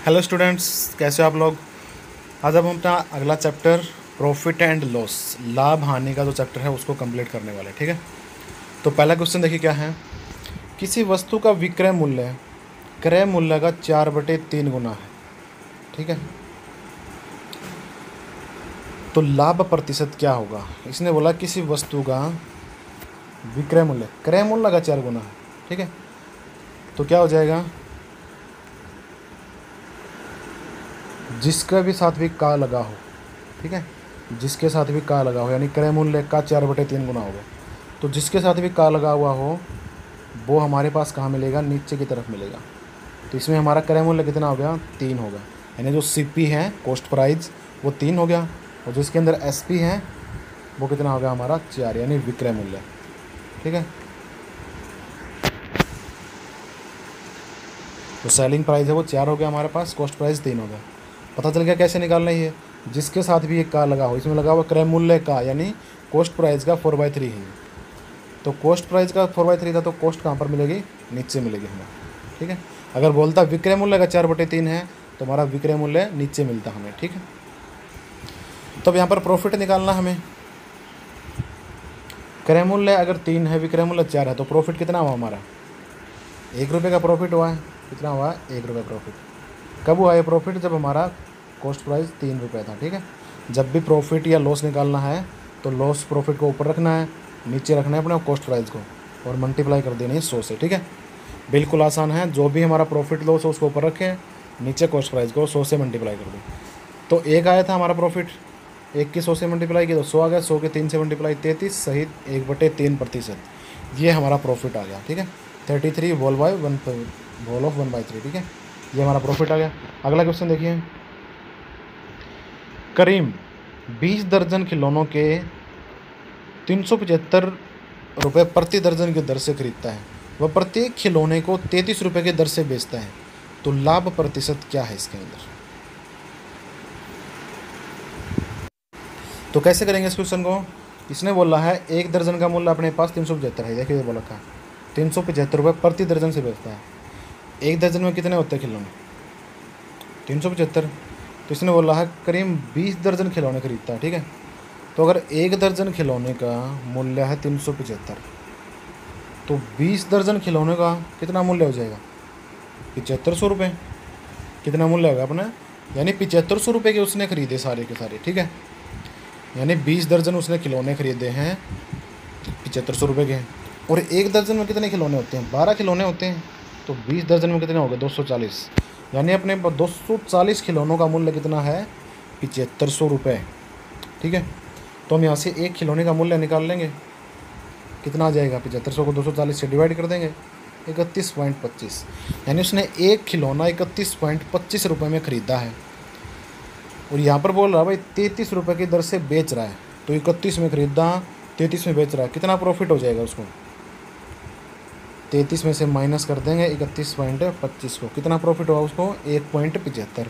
Hello students, कैसे हो आप लोग। आज अब हम अपना अगला चैप्टर प्रॉफिट एंड लॉस, लाभ हानि का जो चैप्टर है उसको कंप्लीट करने वाले हैं। ठीक है, तो पहला क्वेश्चन देखिए क्या है। किसी वस्तु का विक्रय मूल्य क्रय मूल्य का 4/3 गुना है। ठीक है, तो लाभ प्रतिशत क्या होगा। इसने बोला किसी वस्तु का विक्रय मूल्य क्रय मूल्य का 4 गुना है। ठीक है, तो क्या हो जाएगा, जिसका भी साथ भी का लगा हो। ठीक है, जिसके साथ भी का लगा हो यानी क्रय मूल्य का 4/3 गुना होगा। तो जिसके साथ भी का लगा हुआ हो वो हमारे पास कहाँ मिलेगा, नीचे की तरफ मिलेगा। तो इसमें हमारा क्रय मूल्य कितना हो गया, 3 होगा। यानी जो सीपी है कॉस्ट प्राइस वो 3 हो गया, और जिसके अंदर एसपी है वो कितना हो गया हमारा 4, यानी विक्रय मूल्य। ठीक है, तो सेलिंग प्राइस है वो 4 हो गया हमारे पास, कॉस्ट प्राइस 3 हो गया। पता चल गया कैसे निकालना है ये। जिसके साथ भी एक का लगा हो, इसमें लगा हुआ क्रय मूल्य का यानी कॉस्ट प्राइस का 4/3 है। तो कॉस्ट प्राइस का 4/3 था, तो कॉस्ट कहाँ पर मिलेगी, नीचे मिलेगी हमें। ठीक है, अगर बोलता विक्रय मूल्य का 4/3 है तो हमारा विक्रय मूल्य नीचे मिलता हमें। ठीक है, तब यहाँ पर प्रॉफिट निकालना हमें। क्रय मूल्य अगर 3 है, विक्रय मूल्य 4 है, तो प्रॉफिट कितना हुआ हमारा, 1 रुपये का प्रॉफिट हुआ है। कितना हुआ, 1 रुपये प्रॉफिट। कब हुआ ये प्रॉफिट, जब हमारा कॉस्ट प्राइस 3 रुपये था। ठीक है, जब भी प्रॉफिट या लॉस निकालना है तो लॉस प्रॉफिट को ऊपर रखना है, नीचे रखना है अपने कॉस्ट प्राइस को, और मल्टीप्लाई कर देनी है 100 से। ठीक है, बिल्कुल आसान है। जो भी हमारा प्रॉफिट लॉस है उसको ऊपर रखें, नीचे कॉस्ट प्राइस को 100 से मल्टीप्लाई कर दें। तो 1 आया था हमारा प्रॉफिट, 1 की 100 से मल्टीप्लाई किया तो 100 आ गया, 100 के 3 से मल्टीप्लाई 33 सहित 1/3%। ये हमारा प्रॉफिट आ गया। ठीक है, 33 होल ऑफ 1/3। ठीक है, ये हमारा प्रॉफिट आ गया। अगला क्वेश्चन देखिए। करीम 20 दर्जन खिलौनों के 375 रुपये प्रति दर्जन की दर से खरीदता है। वह प्रत्येक खिलौने को 33 रुपये की दर से बेचता है। तो लाभ प्रतिशत क्या है इसके अंदर। तो कैसे करेंगे इस क्वेश्चन को। इसने बोला है 1 दर्जन का मूल्य अपने पास 375 है। देखिए ये बोला था 375 रुपये प्रति दर्जन से बेचता है। 1 दर्जन में कितने होते हैं खिलौने, 375। तो इसने बोला है करीब 20 दर्जन खिलौने खरीदता है। ठीक है, तो अगर 1 दर्जन खिलौने का मूल्य है 375, तो 20 दर्जन खिलौने का कितना मूल्य हो जाएगा, 7500 रुपये। कितना मूल्य होगा अपना, यानी 7500 रुपये के उसने खरीदे सारे के सारे। ठीक है, यानी 20 दर्जन उसने खिलौने खरीदे हैं 7500 रुपये के। और 1 दर्जन में कितने खिलौने होते हैं, 12 खिलौने होते हैं। तो 20 दर्जन में कितने हो गए, 240। यानी अपने 240 खिलौनों का मूल्य कितना है, 7500 रुपये। ठीक है, तो हम यहाँ से एक खिलौने का मूल्य निकाल लेंगे, कितना आ जाएगा, 7500 को 240 से डिवाइड कर देंगे, 31.25। यानी उसने एक खिलौना 31.25 रुपये में ख़रीदा है। और यहाँ पर बोल रहा है भाई 33 रुपये की दर से बेच रहा है। तो 31 में ख़रीदा, 33 में बेच रहा है, कितना प्रॉफिट हो जाएगा उसको, 33 में से माइनस कर देंगे 31.25 को, कितना प्रॉफिट हुआ उसको, 1.75।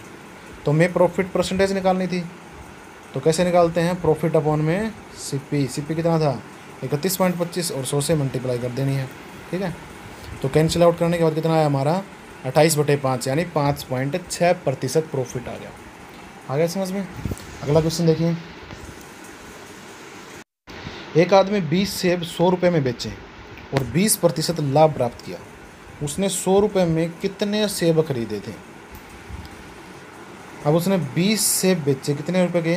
तो हमें प्रॉफिट परसेंटेज निकालनी थी। तो कैसे निकालते हैं, प्रॉफिट अपॉन में सीपी कितना था 31.25 और 100 से मल्टीप्लाई कर देनी है। ठीक है, तो कैंसिल आउट करने के बाद कितना आया हमारा 28/5 यानी 5.6% प्रॉफिट आ गया समझ में। अगला क्वेश्चन देखिए। एक आदमी 20 सेब 100 रुपये में बेचे और 20% लाभ प्राप्त किया। उसने 100 रुपये में कितने सेब खरीदे थे। अब उसने 20 सेब बेचे कितने रुपए के,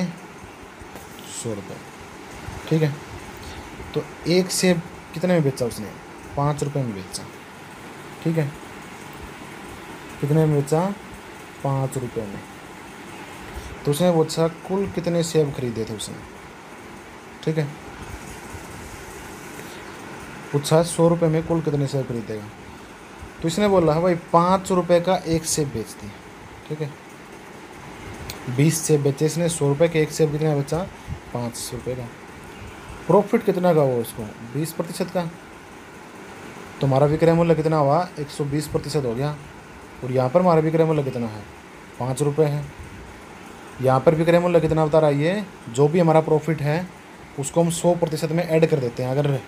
100 रुपये। ठीक है, तो एक सेब कितने में बेचा उसने, 5 रुपये में बेचा। ठीक है, कितने में बेचा, 5 रुपये में। तो उसने पूछा कुल कितने सेब खरीदे थे उसने। ठीक है, पूछा 100 रुपये में कुल कितने सेब खरीदेगा। तो इसने बोला है भाई 5 रुपये का एक सेब बेच दिया। ठीक है, 20 सेब बेचे इसने, 100 रुपये के एक सेब कितना बचा, 5 रुपये का। प्रॉफिट कितना का हुआ उसको, 20% का। तो हमारा विक्रय मूल्य कितना हुआ, 120% हो गया। और यहाँ पर हमारा विक्रय मूल्य कितना है, 5 रुपये है। यहाँ पर विक्रय मूल्य कितना बता रहा है, ये जो भी हमारा प्रॉफिट है उसको हम 100% में ऐड कर देते हैं। अगर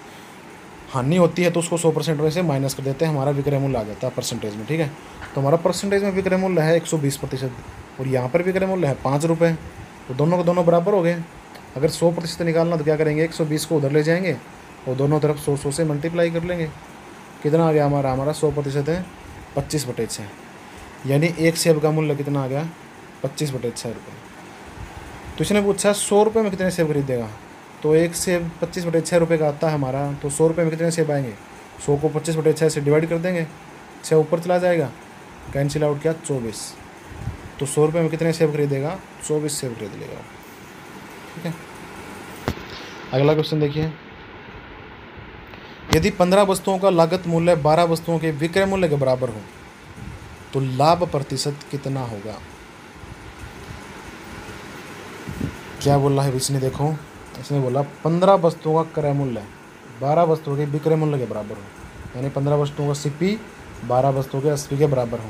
हानि होती है तो उसको 100% में से माइनस कर देते हैं, हमारा विक्रय मूल्य आ जाता है परसेंटेज में, ठीक है। तो हमारा परसेंटेज में विक्रय मूल्य है 120% और यहाँ पर विक्रय मूल्य है 5 रुपये, तो दोनों को दोनों बराबर हो गए। अगर 100% निकालना तो क्या करेंगे, 120 को उधर ले जाएंगे और दोनों तरफ 100 से मल्टीप्लाई कर लेंगे। कितना आ गया हमारा 100% है 25/6, यानी एक सेब का मूल्य कितना आ गया 25/6 रुपये। तो इसने पूछा 100 रुपये में कितने सेब खरीदेगा, तो एक सेब 25/6 रुपये का आता है हमारा, तो 100 रुपये में कितने सेब आएंगे, 100 को 25/6 से डिवाइड कर देंगे, 6 ऊपर चला जाएगा, कैंसिल आउट किया 24। तो 100 रुपये में कितने सेब खरीदेगा, 24 सेब खरीद लेगा, ठीक है। अगला क्वेश्चन देखिए, यदि 15 वस्तुओं का लागत मूल्य 12 वस्तुओं के विक्रय मूल्य के बराबर हो तो लाभ प्रतिशत कितना होगा। क्या बोल रहा है इसने, देखो इसने बोला 15 वस्तुओं का क्रय मूल्य 12 वस्तुओं के विक्रय मूल्य के बराबर हो, यानी 15 वस्तुओं का सीपी 12 वस्तुओं के एसपी के बराबर हो।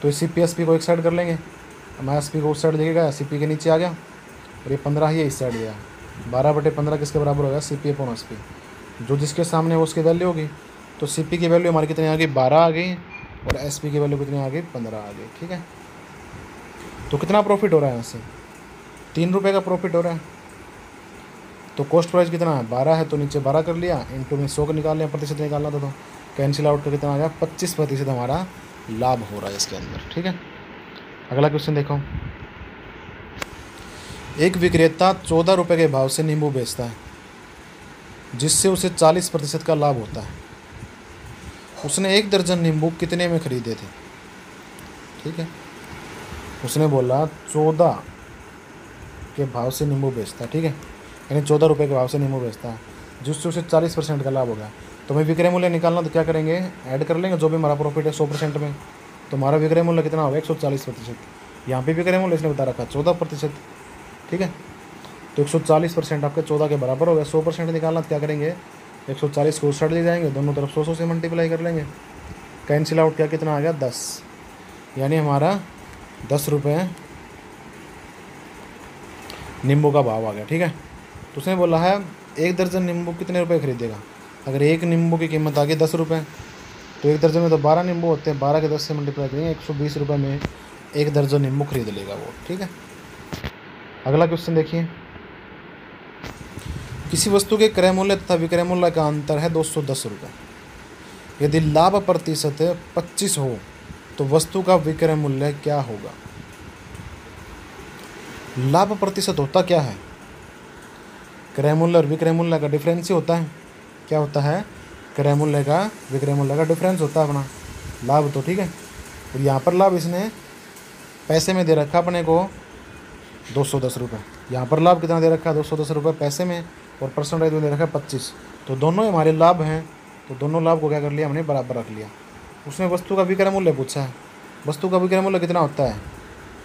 तो इस सीपी एसपी को एक साइड कर लेंगे, हमारा एसपी को उस साइड देखेगा, सीपी के नीचे आ गया और ये 15 ही इस साइड गया। 12/15 किसके बराबर होगा, सीपी अपॉन एसपी, जो जिसके सामने है उसकी वैल्यू होगी। तो सीपी की वैल्यू हमारी कितनी आ गई, 12 आ गई और एसपी की वैल्यू कितनी आ गई, 15 आ गई, ठीक है। तो कितना प्रॉफिट हो रहा है यहाँ से, 3 रुपये का प्रॉफिट हो रहा है। तो कॉस्ट प्राइस कितना है, 12 है, तो नीचे 12 कर लिया, इंटू में 100 को निकाल लिया, प्रतिशत निकालना था तो कैंसिल आउट का कितना आ गया 25% हमारा लाभ हो रहा है इसके अंदर, ठीक है। अगला क्वेश्चन देखो, एक विक्रेता 14 रुपये के भाव से नींबू बेचता है जिससे उसे 40% का लाभ होता है। उसने 1 दर्जन नींबू कितने में खरीदे थे, ठीक है। उसने बोला 14 के भाव से नींबू बेचता है, ठीक है, यानी 14 रुपये के भाव से नींबू बेचता है जिससे उसे 40% का लाभ होगा। तो हमें विक्रय मूल्य निकालना, तो क्या करेंगे, ऐड कर लेंगे जो भी हमारा प्रॉफिट है 100% में, तो हमारा विक्रय मूल्य कितना होगा 140%। यहाँ पे विक्रय मूल्य इसने बता रखा 14%, ठीक है। तो 140% आपके 14 के बराबर हो गया। 100% निकालना तो क्या करेंगे, 140 को उस साइड ले जाएंगे, दोनों तरफ 100 से मल्टीप्लाई कर लेंगे, कैंसिल आउट किया कितना आ गया 10, यानी हमारा 10 रुपये नींबू का भाव आ गया, ठीक है। तो उसने बोला है 1 दर्जन नींबू कितने रुपए खरीदेगा। अगर एक नींबू की कीमत आ गई 10 रुपये, तो 1 दर्जन में तो 12 नींबू होते हैं, 12 के 10 से मल्टीप्लाई करेंगे, 120 रुपये में 1 दर्जन नींबू खरीद लेगा वो, ठीक है। अगला क्वेश्चन देखिए, किसी वस्तु के क्रय मूल्य तथा विक्रय मूल्य का अंतर है 210 रुपये। यदि लाभ प्रतिशत 25 हो तो वस्तु का विक्रय मूल्य क्या होगा। लाभ प्रतिशत होता क्या है, क्रय मूल्य और विक्रय मूल्य का डिफरेंस ही होता है। क्या होता है, क्रय मूल्य का विक्रय मूल्य का डिफरेंस होता है अपना लाभ, तो ठीक है। और यहाँ पर लाभ इसने पैसे में दे रखा अपने को 210 रुपये, यहाँ पर लाभ कितना दे रखा है 210 रुपये पैसे में, और परसेंटेज में दे रखा है 25। तो दोनों हमारे लाभ हैं, तो दोनों लाभ को क्या कर लिया हमने बराबर रख लिया। उसने वस्तु का विक्रय मूल्य पूछा है, वस्तु का विक्रय मूल्य कितना होता है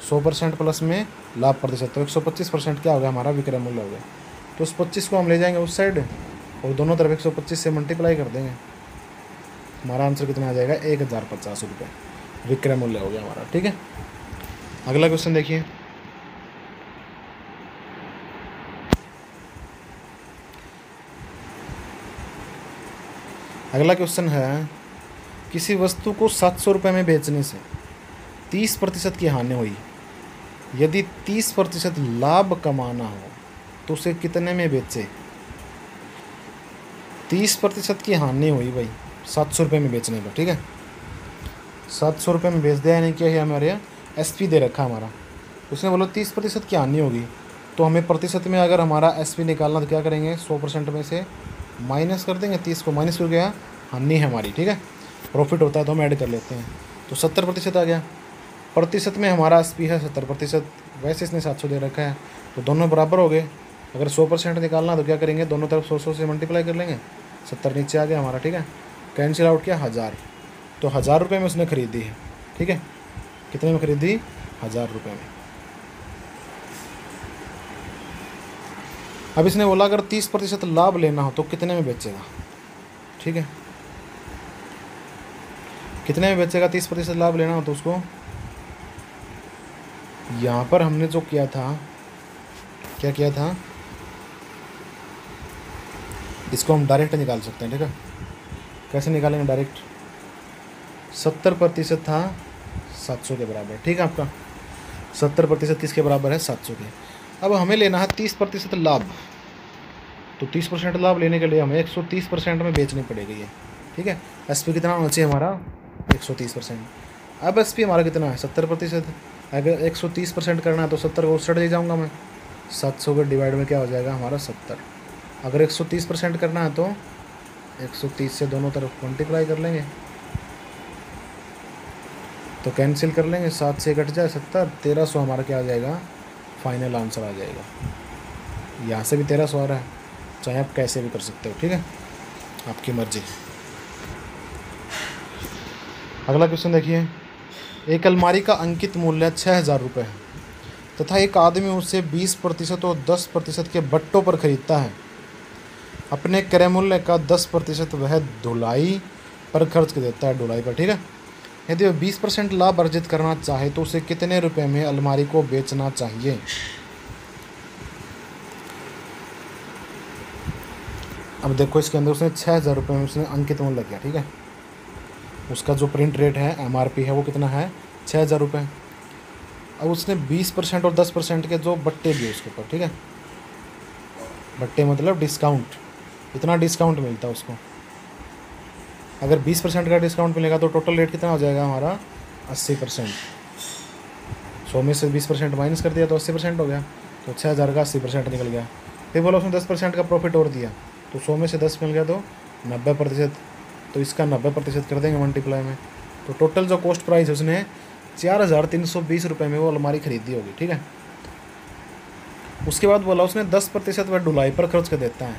100% प्लस में लाभ प्रतिशत, तो 125% क्या हो गया हमारा विक्रय मूल्य हो गया। तो उस 25 को हम ले जाएंगे उस साइड और दोनों तरफ 125 से मल्टीप्लाई कर देंगे, हमारा आंसर कितना आ जाएगा 1050 रुपये विक्रय मूल्य हो गया हमारा, ठीक है। अगला क्वेश्चन देखिए, अगला क्वेश्चन है, किसी वस्तु को 700 रुपये में बेचने से 30% की हानि हुई, यदि 30% लाभ कमाना हो तो उसे कितने में बेचे। 30% की हानि हुई भाई 700 रुपये में बेचने पर, ठीक है। 700 रुपये में बेच दिया, यानी क्या है हमारे यहाँ एसपी दे रखा हमारा। उसने बोला 30% की हानि होगी, तो हमें प्रतिशत में अगर हमारा एसपी निकालना तो क्या करेंगे 100% में से माइनस कर देंगे, 30 को माइनस हो गया, हानि है हमारी, ठीक है। प्रॉफिट होता है तो हम ऐड कर लेते हैं, तो 70% आ गया। प्रतिशत में हमारा एसपी है 70%, वैसे इसने 700 दे रखा है, तो दोनों बराबर हो गए। अगर 100% निकालना तो क्या करेंगे, दोनों तरफ 100 से मल्टीप्लाई कर लेंगे, 70 नीचे आ गया हमारा, ठीक है। कैंसिल आउट किया 1000, तो 1000 रुपये में उसने खरीदी है, ठीक है। कितने में खरीदी, 1000 रुपये में। अब इसने बोला अगर 30% लाभ लेना हो तो कितने में बेचेगा, ठीक है। कितने में बेचेगा 30% लाभ लेना हो तो उसको, यहाँ पर हमने जो किया था, क्या किया था, इसको हम डायरेक्ट निकाल सकते हैं, ठीक है। कैसे निकालेंगे डायरेक्ट, 70% था 700 के बराबर, ठीक है। आपका 70% किसके बराबर है, 700 के। अब हमें लेना है 30% लाभ, तो 30% लाभ लेने के लिए हमें 130% में बेचनी पड़ेगी ये, ठीक है। एसपी कितना होना चाहिए हमारा, 130%। अब एसपी हमारा कितना है, 70%। अगर 130% करना है तो 70 को 60 ले जाऊँगा मैं, 700 के डिवाइड में क्या हो जाएगा हमारा 70। अगर 130% करना है तो 130 से दोनों तरफ मल्टीप्लाई कर लेंगे, तो कैंसिल कर लेंगे, 7 से कट जाए 70, 1300 हमारा क्या आ जाएगा, फाइनल आंसर आ जाएगा। यहाँ से भी 1300 आ रहा है, चाहे आप कैसे भी कर सकते हो, ठीक है, आपकी मर्जी। अगला क्वेश्चन देखिए, एक अलमारी का अंकित मूल्य 6000 रुपये है तथा एक आदमी उसे 20% और 10% के बट्टों पर खरीदता है। अपने क्रय मूल्य का 10% वह धुलाई पर खर्च कर देता है, ढुलाई पर, ठीक है। यदि वह 20% लाभ अर्जित करना चाहे तो उसे कितने रुपए में अलमारी को बेचना चाहिए। अब देखो इसके अंदर उसने 6000 रुपये में उसने अंकित मूल्य किया, ठीक है। उसका जो प्रिंट रेट है, MRP है, वो कितना है, 6000 रुपये। अब उसने 20% और 10% के जो बट्टे दिए उसके ऊपर, ठीक है। बट्टे मतलब डिस्काउंट, इतना डिस्काउंट मिलता है उसको। अगर 20% का डिस्काउंट मिलेगा तो टोटल रेट कितना हो जाएगा हमारा, 80%। 100 में से 20% माइनस कर दिया तो 80% हो गया, तो 6000 का 80% निकल गया। फिर बोला उसने 10% का प्रॉफिट और दिया, तो 100 में से 10 मिल गया तो 90%, तो इसका 90% कर देंगे मल्टीप्लाई में। तो टोटल जो कॉस्ट प्राइस है उसने 4320 रुपये में वो अलमारी खरीदी होगी, ठीक है। उसके बाद बोला उसने 10% वह ढुलाई पर खर्च कर देता है।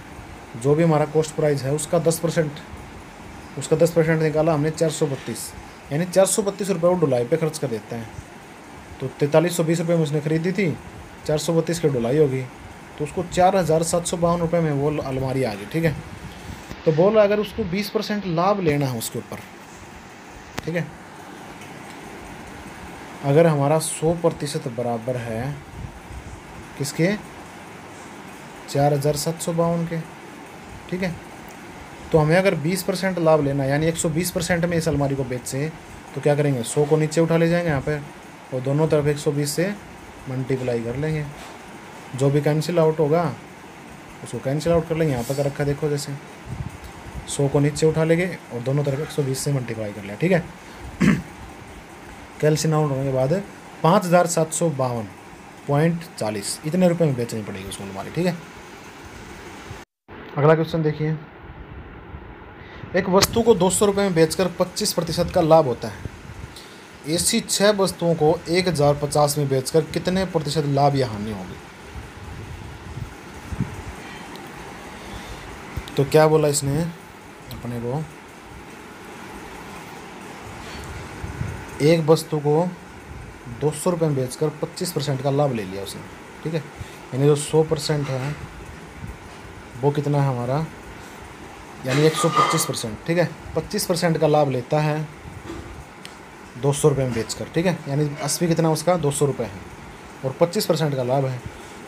जो भी हमारा कॉस्ट प्राइस है उसका 10% निकाला हमने 432, यानी 432 रुपये वो ढुलाई पे खर्च कर देता है। तो 4320 रुपये में उसने खरीदी थी, 432 की ढुलाई होगी, तो उसको 4752 रुपये में वो अलमारी आ गई, ठीक है। तो बोला अगर उसको 20% लाभ लेना है उसके ऊपर, ठीक है। अगर हमारा 100% बराबर है किसके, 4752 के, ठीक है। तो हमें अगर 20% लाभ लेना है, यानी 120% में इस अलमारी को बेच से, तो क्या करेंगे, 100 को नीचे उठा ले जाएंगे यहाँ पे और दोनों तरफ 120 से मल्टीप्लाई कर लेंगे। जो भी कैंसिल आउट होगा उसको कैंसिल आउट कर लेंगे। यहाँ पर कर रखा देखो, जैसे 100 को नीचे उठा लेंगे और दोनों तरफ 120 से मल्टीप्लाई कर लिया, ठीक है। कैंसिल आउट होने के बाद 5752.40 इतने रुपए में बेचनी पड़ेगी उसको अलमारी, ठीक है। अगला क्वेश्चन देखिए, एक वस्तु को 200 रुपये में बेचकर 25% का लाभ होता है। ऐसी 6 वस्तुओं को 1050 में बेचकर कितने प्रतिशत लाभ या हानि होगी। तो क्या बोला इसने अपने को, एक वस्तु को 200 रुपये में बेचकर 25% का लाभ ले लिया उसने, ठीक है। यानी जो 100% है वो कितना है हमारा, यानी 125%, ठीक है। 25% का लाभ लेता है 200 रुपये में बेचकर, ठीक है। यानी 80 कितना उसका 200 रुपये है और 25% का लाभ है,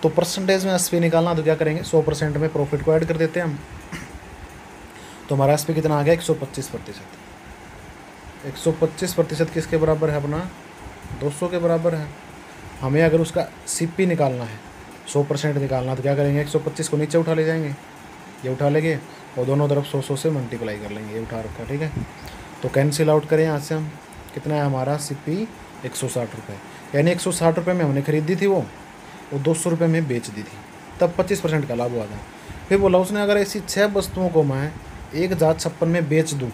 तो परसेंटेज में 80 निकालना, तो क्या करेंगे 100% में प्रॉफिट को ऐड कर देते हैं हम। तो हमारा 80 कितना आ गया 125%। 125% किसके बराबर है अपना, 200 के बराबर है। हमें अगर उसका CP निकालना है, 100% निकालना, तो क्या करेंगे 125 को नीचे उठा ले जाएंगे, ये उठा लेंगे और दोनों तरफ 100 से मल्टीप्लाई कर लेंगे, ये उठा रखा, ठीक है। तो कैंसिल आउट करें यहाँ से हम, कितना है हमारा CP 160 रुपये, यानी 160 रुपये में हमने खरीदी थी वो 200 रुपये में बेच दी थी, तब 25% का लाभ हुआ था। फिर बोला उसने अगर ऐसी 6 वस्तुओं को मैं 1056 में बेच दूँ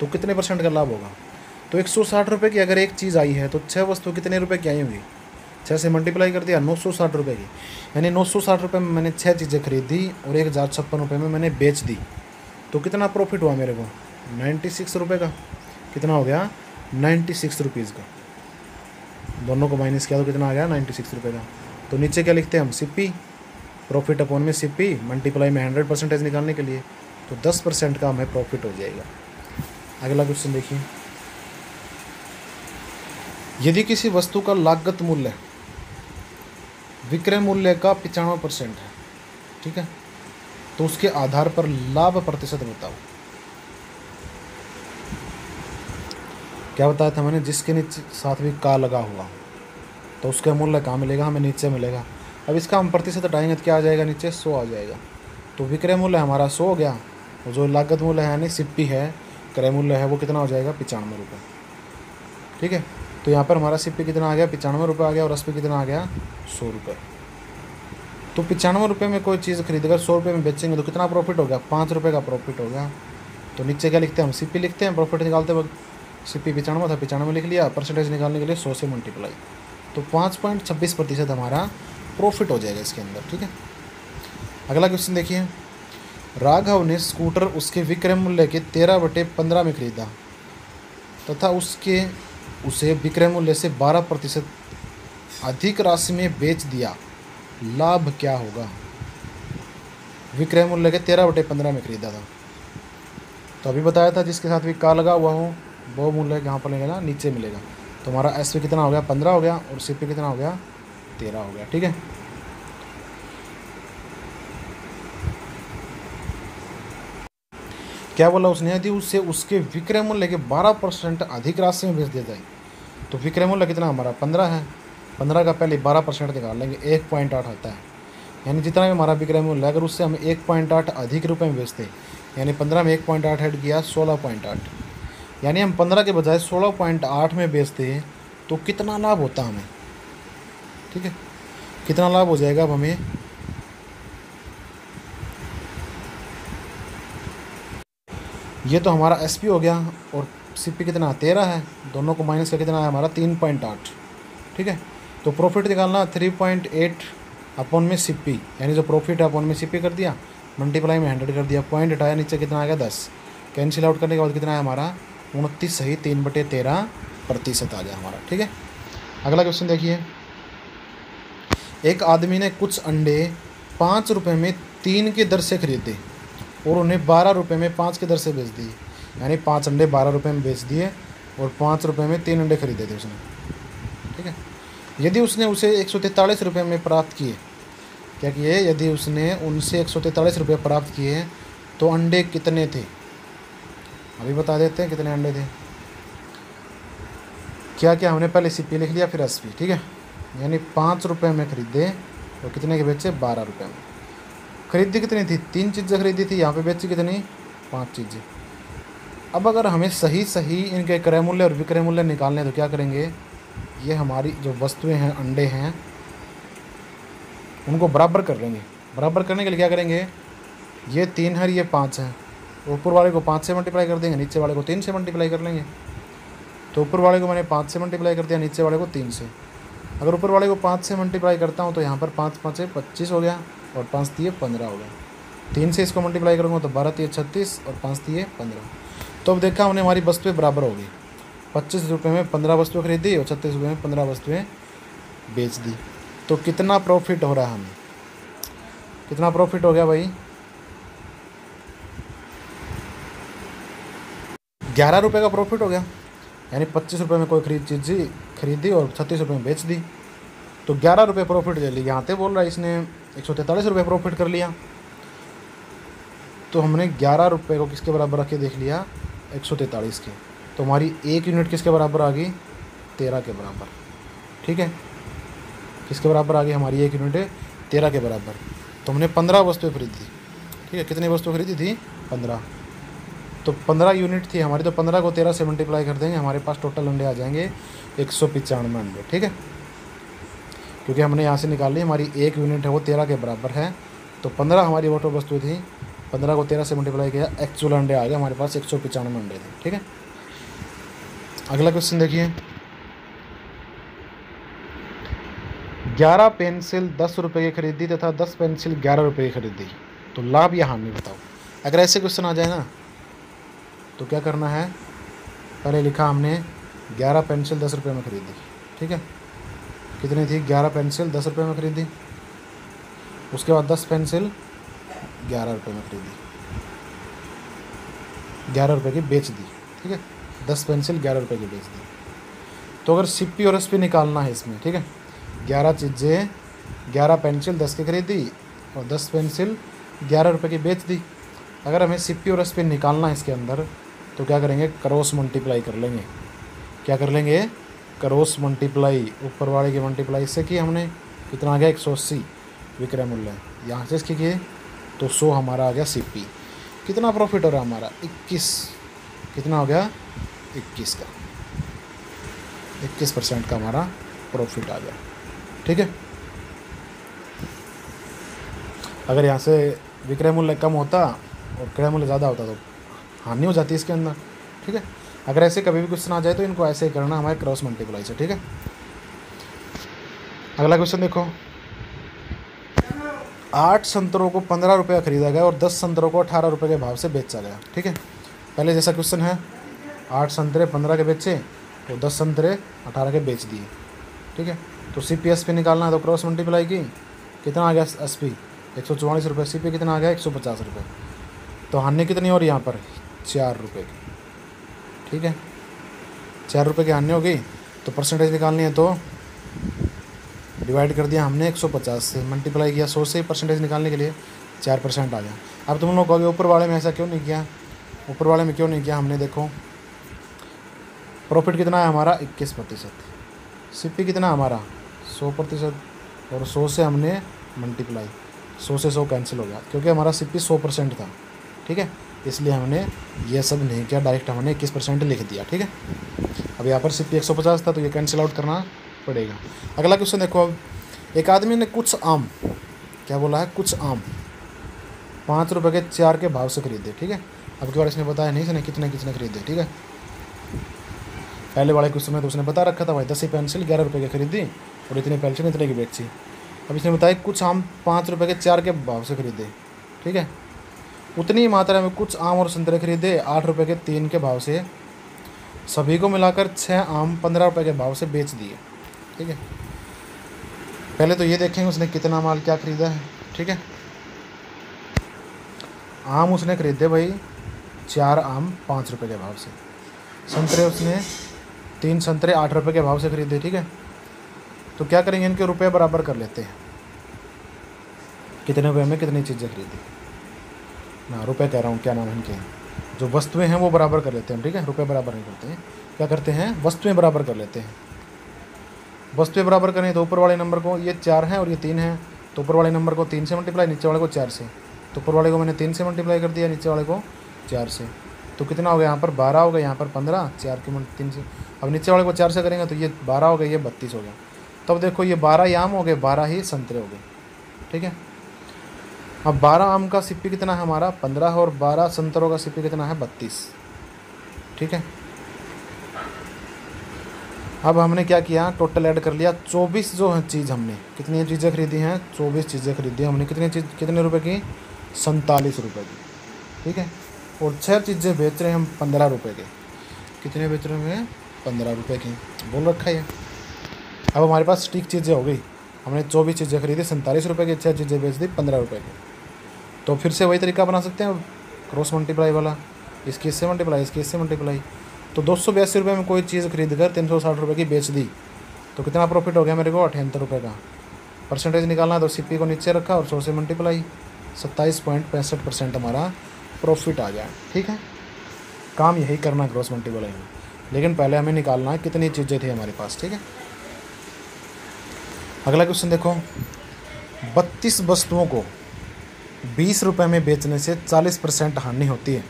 तो कितने % का लाभ होगा। तो 160 रुपये की अगर एक चीज़ आई है तो 6 वस्तु कितने रुपए की आई होंगी, 6 से मल्टीप्लाई कर दिया 960 रुपये की, यानी 960 रुपये में मैंने 6 चीज़ें खरीदी और 1056 रुपये में मैंने बेच दी, तो कितना प्रॉफिट हुआ मेरे को 96 रुपये का। कितना हो गया 96 रुपीज़ का। दोनों को माइनस किया तो कितना आ गया 96 रुपये का। तो नीचे क्या लिखते हैं हम, CP, प्रॉफिट अपॉन में CP, मल्टीप्लाई में 100% निकालने के लिए, तो 10% का हमें प्रॉफिट हो जाएगा। अगला क्वेश्चन देखिए, यदि किसी वस्तु का लागत मूल्य विक्रय मूल्य का 95% है, ठीक है, तो उसके आधार पर लाभ प्रतिशत बताओ। क्या बताया था मैंने, जिसके नीचे साथ भी का लगा हुआ हो तो उसका मूल्य कहाँ मिलेगा, हमें नीचे मिलेगा। अब इसका हम प्रतिशत हटाएंगे तो क्या आ जाएगा, नीचे 100 आ जाएगा। तो विक्रय मूल्य हमारा 100 हो गया, और जो लागत मूल्य है यानी सिप्पी है, क्रय मूल्य है, वो कितना हो जाएगा, 95 रुपये। ठीक है, तो यहाँ पर हमारा सिप्पी कितना आ गया, 95 रुपये आ गया, और एसपी कितना आ गया, 100 रुपये। तो 95 रुपये में कोई चीज़ खरीदकर 100 रुपये में बेचेंगे तो कितना प्रॉफिट हो गया, 5 रुपये का प्रॉफिट हो गया। तो नीचे क्या लिखते हैं, हम सिप्पी लिखते हैं प्रॉफिट निकालते वक्त। सिप्पी 95 था, 95 लिख लिया, परसेंटेज निकालने के लिए 100 से मल्टीप्लाई, तो 5.26% हमारा प्रॉफिट हो जाएगा इसके अंदर। ठीक है, अगला क्वेश्चन देखिए। राघव ने स्कूटर उसके विक्रय मूल्य के 13/15 में खरीदा तथा उसे विक्रय मूल्य से 12% अधिक राशि में बेच दिया, लाभ क्या होगा। विक्रय मूल्य के 13/15 में खरीदा था, तो अभी बताया था जिसके साथ भी का लगा हुआ हो वो मूल्य यहाँ पर मिलेगा, नीचे मिलेगा। तो हमारा एस पी कितना हो गया, 15 हो गया, और सी पी कितना हो गया, 13 हो गया। ठीक है, क्या बोला उसने, यदि उससे उसके विक्रय मूल्य के 12% अधिक राशि में बेच दिया जाए, तो विक्रय मूल्य कितना हमारा 15 है, 15 का पहले 12% निकाल लेंगे, 1.8 आता है। यानी जितना भी हमारा विक्रय मूल्य, अगर उससे हम 1.8 अधिक रुपए में बेचते, यानी 15 में 1.8 ऐड किया 16.8, यानी हम 15 के बजाय 16.8 में बेचते हैं तो कितना लाभ होता हमें। ठीक है, कितना लाभ हो जाएगा अब हमें, ये तो हमारा एस पी हो गया, और सी पी कितना 13 है, दोनों को माइनस का कितना है हमारा 3.8। ठीक है, तो प्रॉफिट निकालना 3.8 अपॉन में सी पी, यानी जो प्रॉफिट है अपॉन में सी पी कर दिया, मल्टीप्लाई में 100 कर दिया, पॉइंट हटाया, नीचे कितना आ गया 10, कैंसिल आउट करने के बाद कितना है हमारा 29 सही 3/13% आ गया हमारा। ठीक है, अगला क्वेश्चन देखिए। एक आदमी ने कुछ अंडे 5 रुपये में 3 की दर से खरीदे और उन्हें 12 रुपये में 5 की दर से बेच दिए, यानी 5 अंडे 12 रुपये में बेच दिए और 5 रुपये में 3 अंडे खरीदे थे उसने। ठीक है, यदि उसने उसे 143 रुपये में प्राप्त किए, क्या किए, यदि उसने उनसे 143 रुपये प्राप्त किए तो अंडे कितने थे, अभी बता देते हैं कितने अंडे थे। क्या क्या हमने पहले सी पी लिख लिया, फिर एस पी। ठीक है, यानी 5 रुपये में खरीदे और कितने के बेचे, 12 रुपये में। खरीदी कितनी थी, 3 चीज़ें खरीदी थी, यहाँ पे बेची कितनी, 5 चीज़ें। अब अगर हमें सही सही इनके क्रय मूल्य और विक्रय मूल्य निकालने तो क्या करेंगे, ये हमारी जो वस्तुएं हैं, अंडे हैं, उनको बराबर कर लेंगे। बराबर करने के लिए क्या करेंगे, ये 3 है, ये 5 है, ऊपर वाले को 5 से मल्टीप्लाई कर देंगे, नीचे वाले को 3 से मल्टीप्लाई कर लेंगे। तो ऊपर वाले को मैंने 5 से मल्टीप्लाई कर दिया, नीचे वाले को 3 से। अगर ऊपर वाले को 5 से मल्टीप्लाई करता हूँ तो यहाँ पर 5 5 से 25 हो गया, और 5 दिए 15 हो गया। 3 से इसको मल्टीप्लाई करूँगा तो 12 दिए 36, और 5 दिए 15। तो अब देखा हमने हमारी वस्तुएं बराबर हो गई, 25 रुपये में 15 वस्तुएं खरीदी और 36 रुपये में 15 वस्तुएं बेच दी। तो कितना प्रॉफिट हो रहा है हमें, कितना प्रॉफिट हो गया भाई, 11 रुपये का प्रॉफिट हो गया। यानी 25 रुपये में कोई चीज़ खरीदी और 36 रुपये में बेच दी, तो 11 रुपये प्रॉफिट ले लिया। यहाँ पे बोल रहा है इसने 143 रुपये प्रॉफिट कर लिया, तो हमने 11 रुपये को किसके बराबर रख के देख लिया, 143 के। तो हमारी 1 यूनिट किसके बराबर आ गई, 13 के बराबर। ठीक है, किसके बराबर आ गई हमारी 1 यूनिट, 13 के बराबर। तो हमने 15 वस्तुएं खरीदी। ठीक है, कितनी वस्तु खरीदी थी, 15। तो 15 यूनिट थी हमारी, तो 15 को 13 से मल्टीप्लाई कर देंगे, हमारे पास टोटल अंडे आ जाएंगे 195 अंडे। ठीक है, क्योंकि हमने यहाँ से निकाल ली, हमारी 1 यूनिट है वो 13 के बराबर है, तो 15 हमारी वोटर वस्तु थी, 15 को 13 से मल्टीप्लाई किया, एक्चुअल अंडे आ गए हमारे पास 195 अंडे थे। ठीक है, अगला क्वेश्चन देखिए। 11 पेंसिल 10 रुपये की खरीदी तथा 10 पेंसिल 11 रुपये की खरीदी, तो लाभ या हानि बताओ। अगर ऐसे क्वेश्चन आ जाए ना तो क्या करना है, पहले लिखा हमने 11 पेंसिल 10 रुपये में खरीदी। ठीक है, कितनी थी, 11 पेंसिल 10 रुपये में खरीदी, उसके बाद 10 पेंसिल 11 रुपये में खरीदी, 11 रुपये की बेच दी। ठीक है, 10 पेंसिल 11 रुपये की बेच दी। तो अगर सिप्पी और एसपी निकालना है इसमें, ठीक है, 11 चीज़ें, 11 पेंसिल 10 की खरीदी और 10 पेंसिल 11 रुपये की बेच दी। अगर हमें सिप्पी और एसपी निकालना है इसके अंदर तो क्या करेंगे, क्रॉस मल्टीप्लाई कर लेंगे। क्या कर लेंगे, क्रॉस मल्टीप्लाई, ऊपर वाले की मल्टीप्लाई इससे की हमने, कितना आ गया 180 विक्रय मूल्य, यहाँ से इसके किए तो 100 हमारा आ गया सीपी। कितना प्रॉफिट हो रहा है हमारा 21, कितना हो गया 21 का, 21% का हमारा प्रॉफिट आ गया। ठीक है, अगर यहाँ से विक्रय मूल्य कम होता और क्रय मूल्य ज़्यादा होता तो हानि हो जाती है इसके अंदर। ठीक है, अगर ऐसे कभी भी क्वेश्चन आ जाए तो इनको ऐसे ही करना हमारे क्रॉस मल्टीप्लाई से। ठीक है, अगला क्वेश्चन देखो, 8 संतरों को 15 रुपये खरीदा गया और 10 संतरों को 18 रुपये के भाव से बेचा गया। ठीक है, पहले जैसा क्वेश्चन है, 8 संतरे 15 के बेचे तो 10 संतरे 18 के बेच दिए। ठीक है, तो CP निकालना है तो क्रॉस मल्टीप्लाई की, कितना आ गया SP 144 रुपये, CP कितना आ गया 150 रुपये, तो हानि कितनी हो रही है यहाँ पर 4 रुपये की। ठीक है, 4 रुपये की हानि होगी, तो परसेंटेज निकालनी है तो डिवाइड कर दिया हमने 150 से, मल्टीप्लाई किया 100 से, परसेंटेज निकालने के लिए 4% आ गया। अब तुम लोग कहोगे ऊपर वाले में ऐसा क्यों नहीं किया, ऊपर वाले में क्यों नहीं किया हमने, देखो प्रॉफिट कितना है हमारा 21%, CP कितना हमारा 100%, और 100 से हमने मल्टीप्लाई, 100 से 100 कैंसिल हो गया क्योंकि हमारा CP 100% था। ठीक है, इसलिए हमने ये सब नहीं किया, डायरेक्ट हमने 21% लिख दिया। ठीक है, अब यहाँ पर CP 150 था तो ये कैंसिल आउट करना पड़ेगा। अगला क्वेश्चन देखो, अब एक आदमी ने कुछ आम, क्या बोला है, कुछ आम 5 रुपये के 4 के भाव से खरीदे। ठीक है, अब की बार इसने बताया नहीं इसने कितने कितने खरीदे। ठीक है, पहले वाले क्वेश्चन में तो उसने बता रखा था भाई 10 पेंसिल 11 रुपये की खरीदी और इतनी पेंसिल इतने की बेची। अब इसने बताया कुछ आम 5 रुपये के 4 के भाव से खरीदे। ठीक है, उतनी ही मात्रा में कुछ आम और संतरे खरीदे 8 रुपये के 3 के भाव से, सभी को मिलाकर 6 आम 15 रुपये के भाव से बेच दिए। ठीक है, पहले तो ये देखेंगे उसने कितना माल क्या खरीदा है। ठीक है, आम उसने खरीदे भाई 4 आम 5 रुपये के भाव से, संतरे उसने 3 संतरे 8 रुपये के भाव से खरीदे। ठीक है, तो क्या करेंगे, इनके रुपये बराबर कर लेते हैं, कितने रुपये में कितनी चीज़ें खरीदी ना, रुपये कह रहा हूँ, क्या नाम है इनके, जो वस्तुएं हैं वो बराबर कर लेते हैं। ठीक है, रुपये बराबर नहीं करते हैं, क्या करते हैं, वस्तुएं बराबर कर लेते हैं। वस्तुएं बराबर करें तो ऊपर वाले नंबर को, ये 4 हैं और ये 3 हैं, तो ऊपर वाले नंबर को 3 से मल्टीप्लाई, नीचे वाले को 4 से, तो ऊपर वाले को मैंने 3 से मल्टीप्लाई कर दिया, नीचे वाले को 4 से, तो कितना हो गया यहाँ पर 12 हो गया, यहाँ पर 15, 4 के 3 से, अब नीचे वाले को 4 से करेंगे तो ये 12 हो गया, ये 32 हो गया। तब देखो ये 12 ही आम हो गए, 12 ही संतरे हो गए। ठीक है, अब 12 आम का CP कितना है हमारा 15 है और 12 संतरों का CP कितना है 32। ठीक है, अब हमने क्या किया, टोटल ऐड कर लिया, 24 जो है चीज़ हमने, कितनी चीज़ें खरीदी हैं, 24 चीज़ें खरीदी हमने, कितनी चीज़, कितने रुपए की, 47 रुपये की। ठीक है, और 6 चीज़ें बेच रहे हैं हम 15 रुपये के, कितने बेच रहे हैं 15 रुपये की, बोल रखा है। अब हमारे पास स्टिक चीज़ें हो गई, हमने 24 चीज़ें खरीदी 47 रुपये की, 6 चीज़ें बेच दी 15 रुपये की, तो फिर से वही तरीका बना सकते हैं क्रॉस मल्टीप्लाई वाला, इसकी इससे मल्टीप्लाई, इसकी इससे मल्टीप्लाई, तो 282 रुपये में कोई चीज़ खरीद कर 360 रुपये की बेच दी, तो कितना प्रॉफिट हो गया मेरे को 78 रुपये का। परसेंटेज निकालना है तो CP को नीचे रखा और 100 से मल्टीप्लाई, 27.65% हमारा प्रॉफिट आ गया। ठीक है, काम यही करना क्रॉस मल्टीप्लाई में, लेकिन पहले हमें निकालना है कितनी चीज़ें थी हमारे पास। ठीक है, अगला क्वेश्चन देखो, 32 वस्तुओं को 20 रुपये में बेचने से 40% हानि होती है,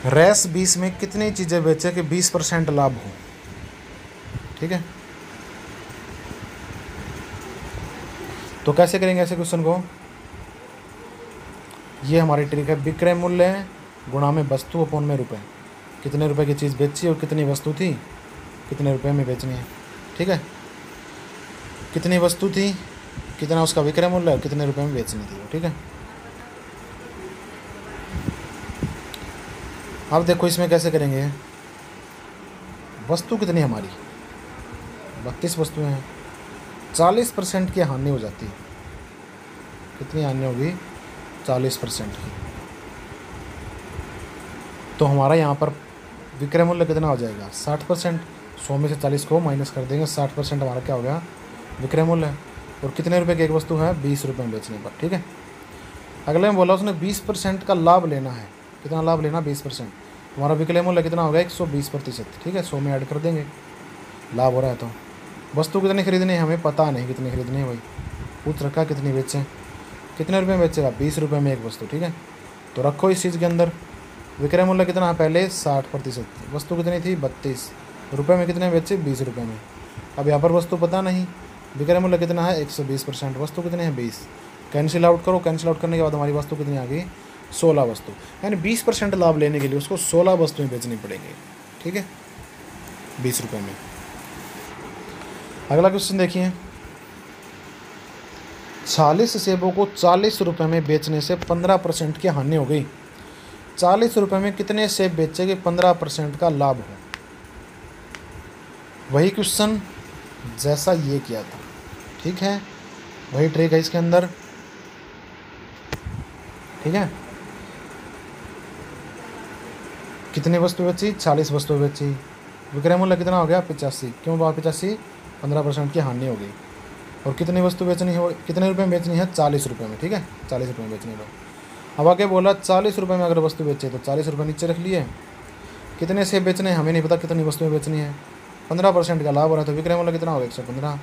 रेस 20 में कितनी चीज़ें बेचे कि 20% लाभ हो। ठीक है, तो कैसे करेंगे ऐसे क्वेश्चन को, ये हमारी ट्रिक है, विक्रय मूल्य गुणा में वस्तु अपॉन में रुपए, कितने रुपए की चीज़ बेची और कितनी वस्तु थी, कितने रुपए में बेचनी है। ठीक है, कितनी वस्तु थी, कितना उसका विक्रय मूल्य और कितने रुपए में बेचनी थी। ठीक है, अब देखो इसमें कैसे करेंगे, वस्तु कितनी हमारी 32 वस्तुएं हैं, 40% की हानि हो जाती है, कितनी हानि होगी 40% की, तो हमारा यहाँ पर विक्रय मूल्य कितना हो जाएगा 60%, 100 में से 40 को माइनस कर देंगे, 60% हमारा क्या हो गया विक्रय मूल्य, और कितने रुपए की एक वस्तु है 20 रुपये में बेचने पर। ठीक है, अगले में बोला उसने 20% का लाभ लेना है, कितना लाभ लेना 20%, हमारा विक्रय मूल्य कितना होगा 120%। ठीक है, 100 में ऐड कर देंगे, लाभ हो रहा है। तो वस्तु कितनी खरीदनी है हमें पता नहीं कितनी खरीदनी है भाई, पूछ रखा कितनी बेचें, कितने रुपए में बेचेगा 20 रुपये में एक वस्तु। ठीक है, तो रखो इस चीज़ के अंदर। विक्रय मूल्य कितना है पहले 60%, वस्तु कितनी थी 32 रुपये में, कितने बेचे 20 रुपये में। अब यहाँ पर वस्तु पता नहीं, विक्रय मूल्य कितना है 120%, वस्तु कितनी है 20, कैंसिल आउट करो, कैंसिल आउट करने के बाद हमारी वस्तु कितनी आ गई 16 वस्तु, यानी 20% लाभ लेने के लिए उसको 16 वस्तुएं बेचनी पड़ेंगी। ठीक है, 20 रुपये में। अगला क्वेश्चन देखिए, 40 सेबों को 40 रुपये में बेचने से 15% की हानि हो गई। 40 रुपये में कितने सेब बेचे कि 15% का लाभ हो। वही क्वेश्चन जैसा ये किया था। ठीक है, वही ट्रिक है इसके अंदर। ठीक है, कितनी वस्तु बेची 40 वस्तु बेची, विक्रय मूल्य कितना हो गया 85, क्यों हुआ 85, 15% की हानि हो गई। और कितनी वस्तु बेचनी है, कितने रुपए में बेचनी है 40 रुपये में। ठीक है, 40 रुपये में बेचनी है। अब आगे बोला 40 रुपये में अगर वस्तु बेचे तो 40 रुपये नीचे रख लिए, कितने से बेचने हमें नहीं पता, कितनी वस्तुएं बेचनी है, 15% का लाभ हो रहा है। तो विक्रय मूल्य कितना होगा 115,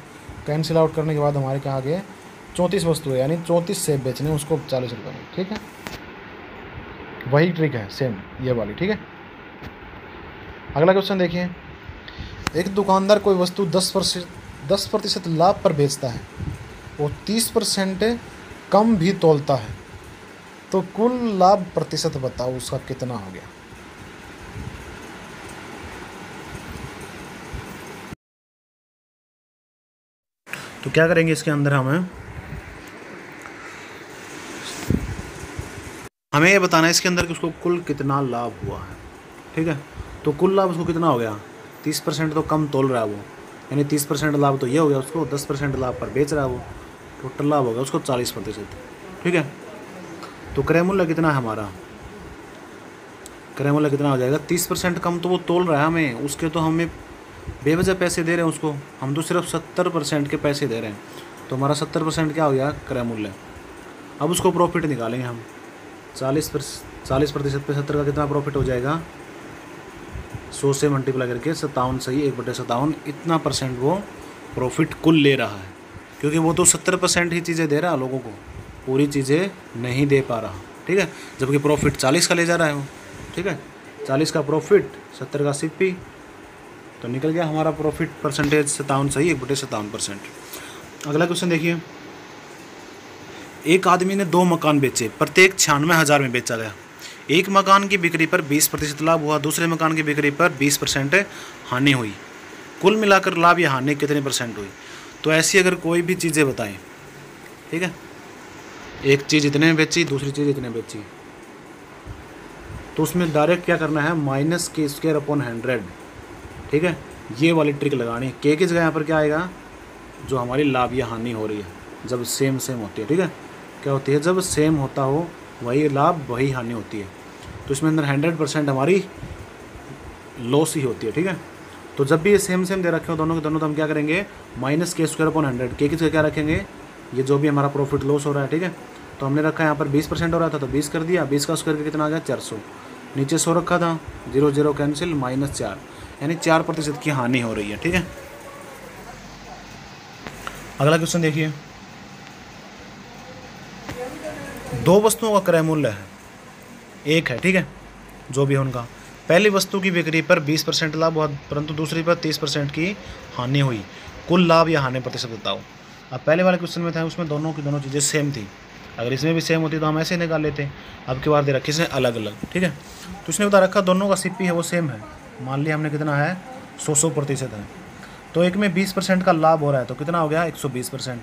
कैंसिल आउट करने के बाद हमारे क्या आगे 34 वस्तुएं, यानी 34 सेब बेचने उसको 40 रुपये में। ठीक है, वही ट्रिक है सेम ये वाली। ठीक है, अगला क्वेश्चन देखिए, एक दुकानदार कोई वस्तु 10% लाभ पर बेचता है और 30% कम भी तोलता है, तो कुल लाभ प्रतिशत बताओ उसका कितना हो गया। तो क्या करेंगे इसके अंदर, हमें ये बताना है इसके अंदर कि उसको कुल कितना लाभ हुआ है। ठीक है, तो कुल लाभ उसको कितना हो गया, 30% तो कम तोल रहा है वो, यानी 30% लाभ तो ये हो गया उसको, 10% लाभ पर बेच रहा है वो, टोटल लाभ हो गया उसको 40%। ठीक है, तो क्रय मूल्य कितना है हमारा, क्रय मूल्य कितना हो जाएगा, 30% कम तो वो तोल रहा है हमें, उसके तो हमें बेवजह पैसे दे रहे हैं उसको, हम तो सिर्फ 70% के पैसे दे रहे हैं, तो हमारा 70% क्या हो गया क्रय मूल्य। अब उसको प्रॉफिट निकालेंगे हम, 40% पे 70 का कितना प्रॉफिट हो जाएगा, 100 से मल्टीप्लाई करके 57 सही 1/57, इतना परसेंट वो प्रॉफिट कुल ले रहा है, क्योंकि वो तो 70% ही चीज़ें दे रहा है लोगों को, पूरी चीज़ें नहीं दे पा रहा। ठीक है, जबकि प्रॉफिट 40 का ले जा रहा है वो। ठीक है, 40 का प्रॉफिट 70 का सीपी, तो निकल गया हमारा प्रॉफिट परसेंटेज 57 सही 1/57%। अगला क्वेश्चन देखिए, एक आदमी ने 2 मकान बेचे, प्रत्येक 96,000 में बेचा गया। एक मकान की बिक्री पर 20% लाभ हुआ, दूसरे मकान की बिक्री पर 20% हानि हुई, कुल मिलाकर लाभ या हानि कितने % हुई। तो ऐसी अगर कोई भी चीज़ें बताएं, ठीक है, एक चीज़ इतने में बेची, दूसरी चीज़ इतने बेची, तो उसमें डायरेक्ट क्या करना है, -k² ठीक है, ये वाली ट्रिक लगानी है। के की जगह यहाँ पर क्या आएगा, जो हमारी लाभ या हानि हो रही है, जब सेम होती है। ठीक है, क्या होती है, जब सेम होता हो वही लाभ वही हानि होती है, तो इसमें अंदर 100% हमारी लॉस ही होती है। ठीक है, तो जब भी ये सेम दे रखे हो दोनों के दोनों, तो हम क्या करेंगे, -k²/100, के की जगह क्या रखेंगे, ये जो भी हमारा प्रॉफिट लॉस हो रहा है। ठीक है, तो हमने रखा है यहाँ पर 20% हो रहा था, तो 20 कर दिया, 20 का स्क्वायर कितना आ गया 400, नीचे 100 रखा था, 0 0 कैंसिल, -4, यानी 4% की हानि हो रही है। ठीक है, अगला क्वेश्चन देखिए, 2 वस्तुओं का क्रय मूल्य है, एक है, ठीक है, जो भी है उनका, पहली वस्तु की बिक्री पर 20% लाभ हुआ, परंतु दूसरी पर 30% की हानि हुई, कुल लाभ या हानि प्रतिशत बताओ। अब पहले वाले क्वेश्चन में था उसमें दोनों की दोनों चीज़ें सेम थी, अगर इसमें भी सेम होती तो हम ऐसे निकाल लेते, अब की बार दे रखी इसने अलग अलग। ठीक है, तो इसने बता रखा दोनों का सीपी है वो सेम है, मान लिया हमने कितना है 100% है, तो एक में 20% का लाभ हो रहा है, तो कितना हो गया 120%,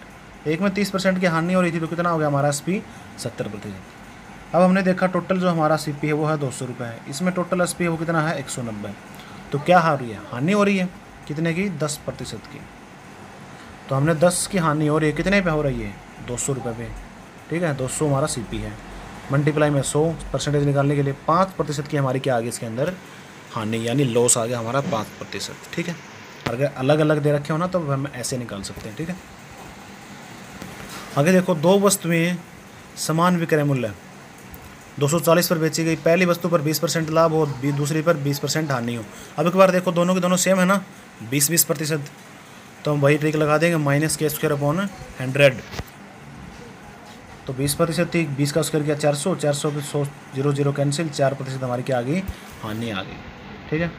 एक में 30% की हानि हो रही थी, तो कितना हो गया हमारा एसपी 70%। अब हमने देखा टोटल जो हमारा सीपी है वो है 200 रुपये है, इसमें टोटल एसपी है वो कितना है 190, तो क्या हो रही है, हानि हो रही है, कितने की 10% की, तो हमने 10 की हानि हो रही है, कितने पे हो रही है 200 रुपये पे। ठीक है, 200 हमारा सीपी है, मल्टीप्लाई में 100, परसेंटेज निकालने के लिए 5% की हमारी क्या आ गई इसके अंदर हानि, यानी लॉस आ गया हमारा 5%। ठीक है, अगर अलग अलग दे रखे हो ना तो हम ऐसे निकाल सकते हैं। ठीक है, आगे देखो, 2 वस्तुएं समान विक्रय मूल्य, 240 पर बेची गई, पहली वस्तु पर 20% लाभ हो, दूसरी पर 20% हानि हो। अब एक बार देखो दोनों के दोनों सेम है ना, 20-20%, तो हम वही ट्रिक लगा देंगे, -k² / 100। तो 20% थी, 20 का स्क्वायर किया 400, 400 पे 100 0 कैंसिल, 4% हमारी क्या आ गई, हानि आ गई। ठीक है,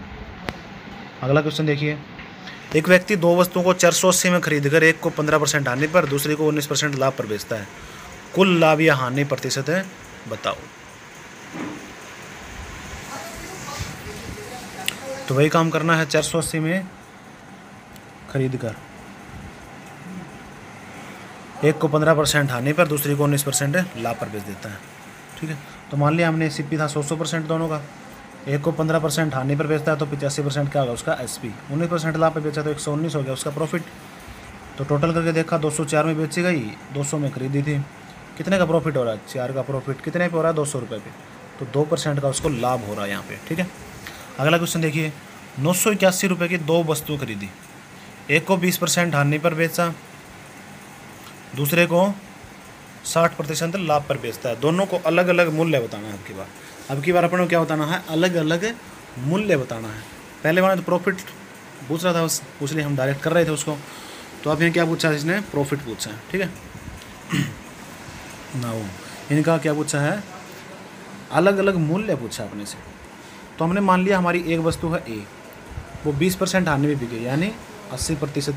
अगला क्वेश्चन देखिए। एक व्यक्ति दो वस्तुओं को 480 में खरीद कर एक को 15% हानि पर, दूसरी को 19% लाभ पर बेचता है। कुल लाभ या हानि प्रतिशत है, बताओ। तो वही काम करना है, 480 में खरीद कर एक को 15% हानि पर, दूसरी को 19% लाभ पर बेच देता है। ठीक है, तो मान लिया हमने सीपी था 100% दोनों का, एक को 15% हानि पर बेचता है तो 85% क्या होगा उसका एसपी, 19% लाभ पर बेचा तो 119 हो गया उसका प्रॉफिट। तो टोटल करके देखा 204 में बेची गई, 200 में खरीदी थी, कितने का प्रॉफिट हो रहा है, 4 का प्रॉफिट कितने पे हो रहा है, 200 रुपये पे, तो 2% का उसको लाभ हो रहा है यहाँ पे। ठीक है, अगला क्वेश्चन देखिए। 981 रुपये की दो वस्तु खरीदी, एक को 20% हानि पर बेचा, दूसरे को 60% लाभ पर बेचता है। दोनों को अलग अलग मूल्य बताना है। अब की बार अपन को क्या बताना है, अलग अलग मूल्य बताना है। पहले वाला तो प्रॉफिट पूछ रहा था, बस पूछ लिया, हम डायरेक्ट कर रहे थे उसको। तो अब यहाँ क्या पूछा है इसने, प्रॉफिट पूछा है। ठीक है ना, वो इनका क्या पूछा है, अलग अलग मूल्य पूछा अपने से। तो हमने मान लिया हमारी एक वस्तु है ए, वो 20% हानि में बिके, यानी 80%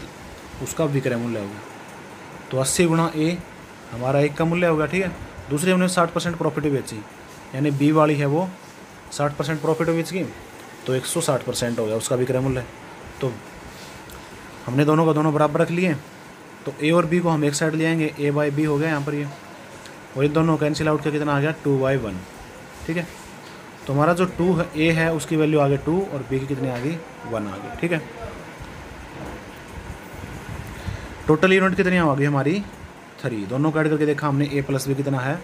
उसका विक्रय मूल्य होगा। तो 80 गुणा ए हमारा एक का मूल्य होगा। ठीक है, दूसरी हमने 60% प्रॉफिट बेची, यानी बी वाली है वो 60% प्रॉफिट बेच गई, तो 160% हो गया उसका विक्रय मूल्य। तो हमने दोनों का दोनों बराबर रख लिए, तो ए और बी को हम एक साइड ले आएंगे, a बाई बी हो गया यहाँ पर ये, और ये दोनों कैंसिल आउट का कितना आ गया, 2/1। ठीक है, तो हमारा जो 2 है ए है उसकी वैल्यू आ गई 2 और बी की कितनी आ गई, 1 आ गई। ठीक है, टोटल यूनिट कितनी आ गई हमारी, 3। दोनों का ऐड करके देखा हमने, a + b कितना है,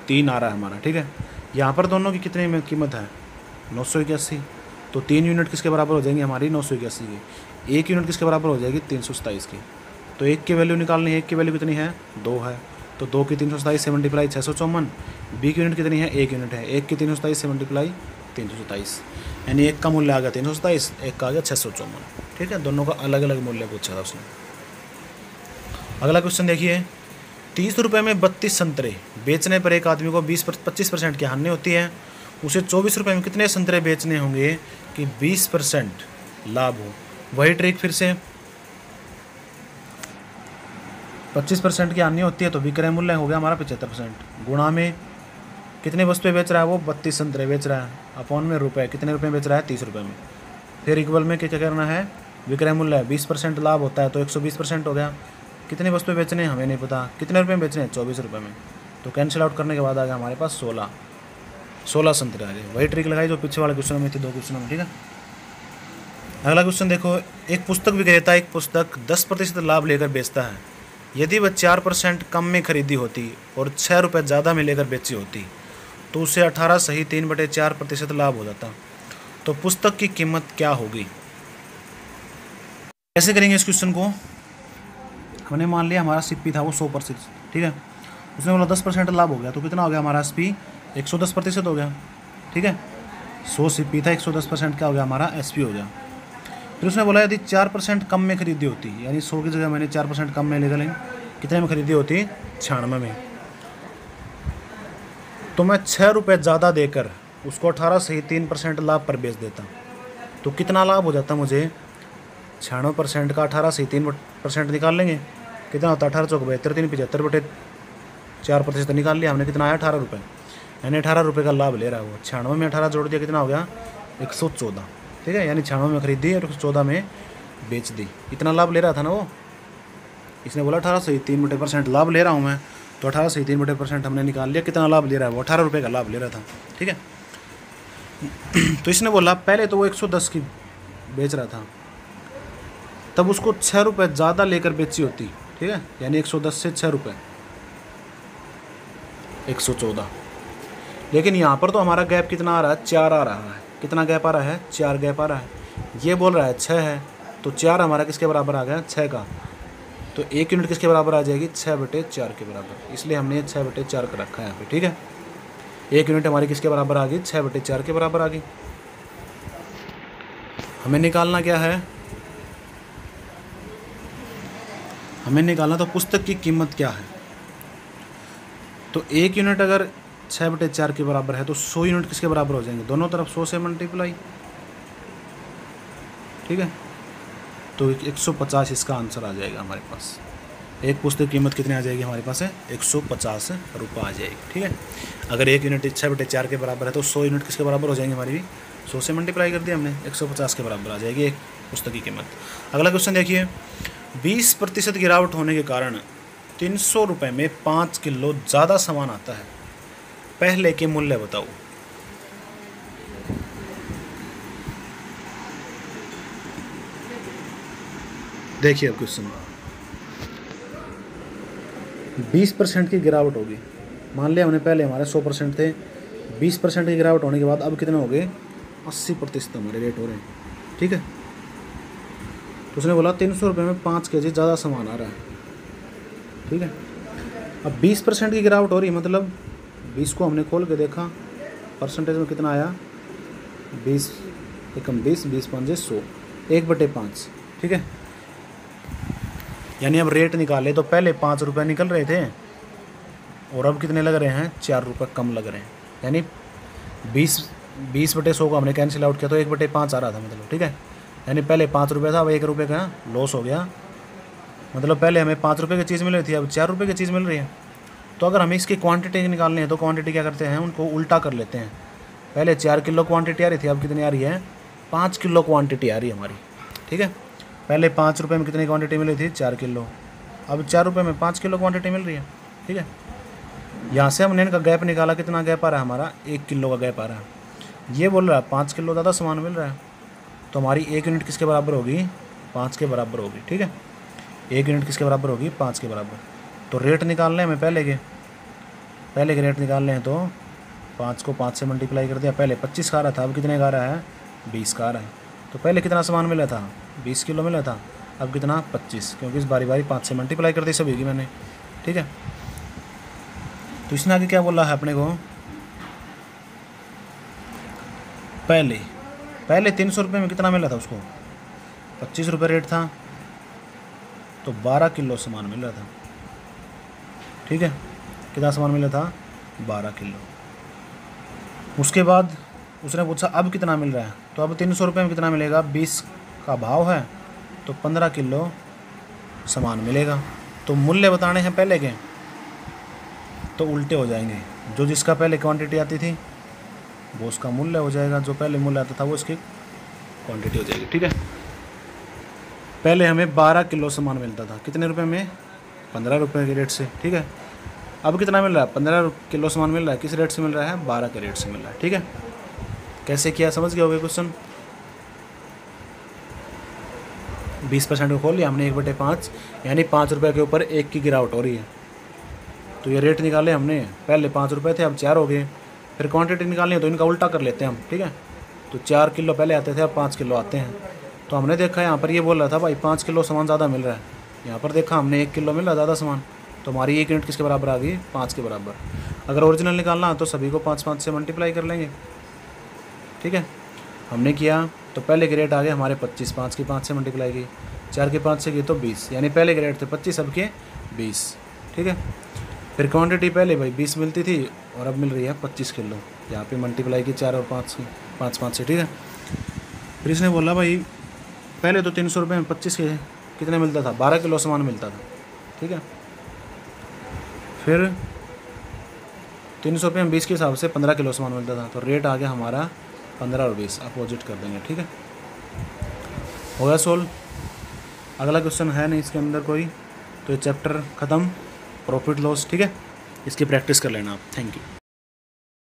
3 आ रहा है हमारा। ठीक है, यहाँ पर दोनों की कितनी में कीमत है, 981, तो 3 यूनिट किसके बराबर हो जाएंगी हमारी, 981 की। एक यूनिट किसके बराबर हो जाएगी, 327 की। तो एक की वैल्यू निकालनी है, एक की वैल्यू कितनी है, 2 है, तो 2 की 327 से मल्टीप्लाई 654। बी की यूनिट कितनी है, 1 यूनिट है, 1 की 327 से मल्टीप्लाई 327, यानी एक का मूल्य आ गया 327, एक का आ गया 654। ठीक है, दोनों का अलग अलग मूल्य पूछा था उसने। अगला क्वेश्चन देखिए। 30 रुपये में 32 संतरे बेचने पर एक आदमी को 25% की हानि होती है, उसे 24 रुपये में कितने संतरे बेचने होंगे कि 20% लाभ हो। वही ट्रिक फिर से, 25% की हानि होती है तो विक्रय मूल्य हो गया हमारा 75%, गुणा में कितने वस्तुएं बेच रहा है वो, 32 संतरे बेच रहा है, अपॉन में रुपए, कितने रुपये बेच रहा है, 30 रुपये में। फिर इक्वल में क्या करना है, विक्रय मूल्य 20% लाभ होता है तो 120% हो गया। कितने वस्तुएं बेचने हैं हमें नहीं पता, कितने रुपये में बेचने हैं, 24 रुपये में। तो कैंसिल आउट करने के बाद आ गया हमारे पास 16 संतरे आ गए। वही ट्रिक लगाई जो पीछे वाले क्वेश्चन में थी, 2 क्वेश्चनों में। ठीक है, अगला क्वेश्चन देखो। एक पुस्तक विक्रेता एक पुस्तक 10% लाभ लेकर बेचता है। यदि वह 4% कम में खरीदी होती और 6 रुपये ज़्यादा में लेकर बेची होती तो उसे 18 सही 3/4% लाभ हो जाता। तो पुस्तक की कीमत क्या होगी। कैसे करेंगे इस क्वेश्चन को, हमने मान लिया हमारा सीपी था वो 100%। ठीक है, उसने बोला 10% लाभ हो गया, तो कितना हो गया हमारा एसपी, 110% हो गया। ठीक है, 100 सीपी था, 110% क्या हो गया हमारा एसपी हो गया। फिर उसने बोला यदि 4% कम में खरीदी होती, यानी 100 की जगह मैंने 4% कम में लेकर लें, कितने में खरीदी होती, 96 में, तो मैं 6 रुपये ज़्यादा देकर उसको 18 सही 3% लाभ पर बेच देता। तो कितना लाभ हो जाता मुझे, 96% का 18 सही 3% निकाल लेंगे, कितना होता है, 18 चौक 72, 3 75/4% निकाल लिया हमने, कितना आया, 18 रुपये, यानी 18 रुपये का लाभ ले रहा है वो। 96 में 18 जोड़ दिया, कितना हो गया, 114। ठीक है, यानी 96 में खरीदी और 114 में बेच दी, इतना लाभ ले रहा था ना वो। इसने बोला 18 सही 3% लाभ ले रहा हूँ मैं, तो 18 सही 3% हमने निकाल लिया, कितना लाभ ले रहा है वो, 18 रुपये का लाभ ले रहा था। ठीक है, तो इसने बोला पहले तो वो 110 की बेच रहा था, तब उसको 6 रुपये ज़्यादा लेकर बेची होती। ठीक है, यानी 110 से 6 रुपये 114। लेकिन यहाँ पर तो हमारा गैप कितना आ रहा है, 4 आ रहा है। कितना गैप आ रहा है, 4 गैप आ रहा है। ये बोल रहा है 6 है, तो 4 हमारा किसके बराबर आ गया, 6 का। तो 1 यूनिट किसके बराबर आ जाएगी, 6/4 के बराबर, इसलिए हमने 6/4 कर रखा है यहाँ पे। ठीक है, 1 यूनिट हमारी किसके बराबर आ गई, 6/4 के बराबर आ गई। हमें निकालना क्या है, हमें निकालना तो पुस्तक की कीमत क्या है। तो 1 यूनिट अगर 6/4 के बराबर है तो 100 यूनिट किसके बराबर हो जाएंगे, दोनों तरफ 100 से मल्टीप्लाई, ठीक है। तो 150 इसका आंसर आ जाएगा हमारे पास। एक पुस्तक की कीमत कितनी आ जाएगी हमारे पास है, 150 रुपये आ जाएगी, ठीक है। अगर 1 यूनिट 6/4 के बराबर है तो 100 यूनिट किसके बराबर हो जाएंगे हमारी भी, 100 से मल्टीप्लाई कर दिया हमने, 150 के बराबर आ जाएगी एक पुस्तक की कीमत। अगला क्वेश्चन देखिए, 20% गिरावट होने के कारण 300 रुपये में 5 किलो ज़्यादा सामान आता है, पहले के मूल्य बताओ। देखिए अब क्वेश्चन, 20% की गिरावट होगी। मान लिया हमने पहले हमारे 100% थे, 20% की गिरावट होने के बाद अब कितने हो गए, 80% हमारे रेट हो रहे हैं, ठीक है। तो उसने बोला 300 रुपये में 5 केजी ज़्यादा सामान आ रहा है, ठीक है। अब 20% की गिरावट हो रही है, मतलब 20 को हमने खोल के देखा, परसेंटेज में कितना आया, 20 एकम 20, 20 5 100, 1/5, ठीक है। यानी अब रेट निकाले तो पहले 5 रुपये निकल रहे थे और अब कितने लग रहे हैं, 4 रुपये कम लग रहे हैं। यानी 20/100 को हमने कैंसिल आउट किया तो 1/5 आ रहा था, मतलब, ठीक है। यानी पहले 5 रुपये था, अब 1 रुपये का लॉस हो गया। मतलब पहले हमें 5 रुपये की चीज़ मिल रही थी, अब 4 रुपये की चीज़ मिल रही है। तो अगर हमें इसकी क्वांटिटी निकालनी है तो क्वांटिटी क्या करते हैं, उनको उल्टा कर लेते हैं। पहले 4 किलो क्वांटिटी आ रही थी, अब कितनी आ रही है, 5 किलो क्वांटिटी आ रही है हमारी, ठीक है। पहले 5 रुपये में कितनी क्वांटिटी मिली थी, 4 किलो, अब 4 रुपये में 5 किलो क्वांटिटी मिल रही है, ठीक है। यहाँ से हमने इनका गैप निकाला, कितना गैप आ रहा है हमारा, 1 किलो का गैप आ रहा है। ये बोल रहा है 5 किलो ज़्यादा सामान मिल रहा है, तो हमारी 1 यूनिट किसके बराबर होगी, 5 के बराबर होगी, ठीक है। 1 यूनिट किसके बराबर होगी, 5 के बराबर। तो रेट निकालने हमें पहले के रेट निकालने हैं, तो 5 को 5 से मल्टीप्लाई कर दिया। पहले 25 का आ रहा था, अब कितने का आ रहा है, 20 का आ रहा है। तो पहले कितना सामान मिला था, 20 किलो मिला था, अब कितना, 25, क्योंकि इस बारी 5 से मल्टीप्लाई कर दी सभी की मैंने, ठीक है। तो इसने आगे क्या बोला है अपने को, पहले 300 रुपये में कितना मिला था उसको, 25 रुपये रेट था, तो 12 किलो सामान मिल रहा था, ठीक है। कितना सामान मिला था, 12 किलो। उसके बाद उसने पूछा अब कितना मिल रहा है, तो अब 300 रुपये में कितना मिलेगा, 20 का भाव है तो 15 किलो सामान मिलेगा। तो मूल्य बताने हैं पहले के, तो उल्टे हो जाएंगे। जो जिसका पहले क्वांटिटी आती थी वो उसका मूल्य हो जाएगा, जो पहले मूल्य आता था वो इसकी क्वांटिटी हो जाएगी, ठीक है। पहले हमें 12 किलो सामान मिलता था, कितने रुपए में, 15 रुपये के रेट से, ठीक है। अब कितना मिल रहा है, 15 किलो सामान मिल रहा है, किस रेट से मिल रहा है, 12 के रेट से मिल रहा है, ठीक है। कैसे किया समझ गए होगे क्वेश्चन। 20% को खोल लिया हमने, 1/5, यानी 5 रुपये के ऊपर 1 की गिरावट हो रही है। तो ये रेट निकाले हमने, पहले 5 रुपये थे, अब 4 हो गए। फिर क्वांटिटी निकालनी है तो इनका उल्टा कर लेते हैं हम, ठीक है। तो 4 किलो पहले आते थे, अब 5 किलो आते हैं। तो हमने देखा यहाँ पर ये बोल रहा था भाई 5 किलो सामान ज़्यादा मिल रहा है, यहाँ पर देखा हमने 1 किलो मिल रहा है ज़्यादा सामान, तो हमारी 1 यूनिट किसके बराबर आ गई, 5 के बराबर। अगर ओरिजिनल निकालना है तो सभी को 5 से मल्टीप्लाई कर लेंगे, ठीक है। हमने किया तो पहले के रेट आ गए हमारे 25, 5 की 5 से मल्टीप्लाई की, 4 की 5 से की तो 20, यानी पहले के रेट थे 25, अब के 20, ठीक है। फिर क्वांटिटी पहले भाई 20 मिलती थी और अब मिल रही है 25 किलो, यहाँ पे मल्टीप्लाई की 4 और 5 की, 5 से, ठीक है। फिर इसने बोला भाई पहले तो 300 रुपये में 25 के कितने मिलता था, 12 किलो सामान मिलता था, ठीक है। फिर 300 रुपये में 20 के हिसाब से 15 किलो सामान मिलता था, तो रेट आ गया हमारा 15 और 20, अपोजिट कर देंगे, ठीक है। हो गया सोल्व। अगला क्वेश्चन है नहीं इसके अंदर कोई, तो ये चैप्टर ख़त्म, प्रॉफिट लॉस, ठीक है। इसकी प्रैक्टिस कर लेना आप। Thank you.